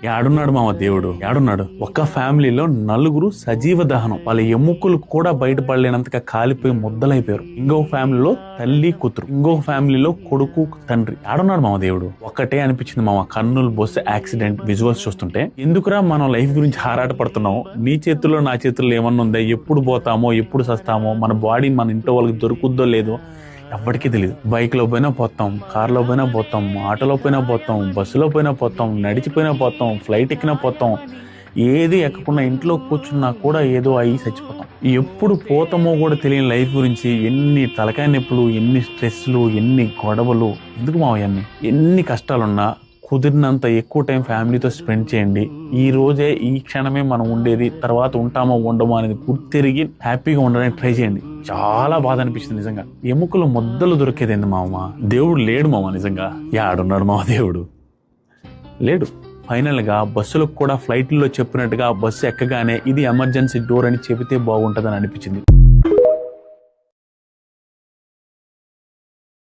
యాడున్నాడు మామ దేవుడు, యాడున్నాడు? ఒక్క ఫ్యామిలీలో నలుగురు సజీవ దహనం, వాళ్ళ ఎముకలు కూడా బయటపడలేనంతగా కాలిపోయి ముద్దలైపోయారు. ఇంకో ఫ్యామిలీలో తల్లి కూతురు, ఇంకో ఫ్యామిలీలో కొడుకు తండ్రి. యాడున్నాడు మామ దేవుడు? ఒక్కటే అనిపించింది మామ కర్నూలు బస్సు యాక్సిడెంట్ విజువల్స్ చూస్తుంటే. ఎందుకురా మనం లైఫ్ గురించి ఆరాటపడుతున్నాం? నీ చేతుల్లో నా చేతుల్లో ఏమన్నా ఉందా? ఎప్పుడు పోతామో, ఎప్పుడు సస్తామో, మన బాడీ మన ఇంట్లో వాళ్ళకి దొరుకుద్దో లేదో ఎవరికీ తెలియదు. బైక్ లో పోయినా పోతాం, కార్లో పోయినా పోతాం, ఆటోలో పోయినా పోతాం, బస్సులో పోయినా పోతాం, నడిచిపోయినా పోతాం, ఫ్లైట్ ఎక్కినా పోతాం. ఏది ఎక్కకుండా ఇంట్లో కూర్చున్నా కూడా ఏదో అయ్యి చచ్చిపోతాం. ఎప్పుడు పోతామో కూడా తెలియని లైఫ్ గురించి ఎన్ని తలకాయ నొప్పులు, ఎన్ని స్ట్రెస్లు, ఎన్ని గొడవలు. ఎందుకు మావయ్యన్ని? ఎన్ని కష్టాలున్నా కుదిరినంత ఎక్కువ టైం ఫ్యామిలీతో స్పెండ్ చేయండి. ఈ రోజే, ఈ క్షణమే మనం ఉండేది, తర్వాత ఉంటామో ఉండమో అనేది గుర్తిరిగి హ్యాపీగా ఉండడానికి ట్రై చేయండి. చాలా బాధ అనిపించింది నిజంగా. ఎముకలు ముద్దలు దొరికేదేంది మామ? దేవుడు లేడు మామ. నిజంగా యాడున్నాడు మామ దేవుడు? లేడు. ఫైనల్ గా బస్సులకు కూడా ఫ్లైట్లో చెప్పినట్టుగా బస్సు ఎక్కగానే ఇది ఎమర్జెన్సీ డోర్ అని చెబితే బాగుంటుందని అనిపించింది.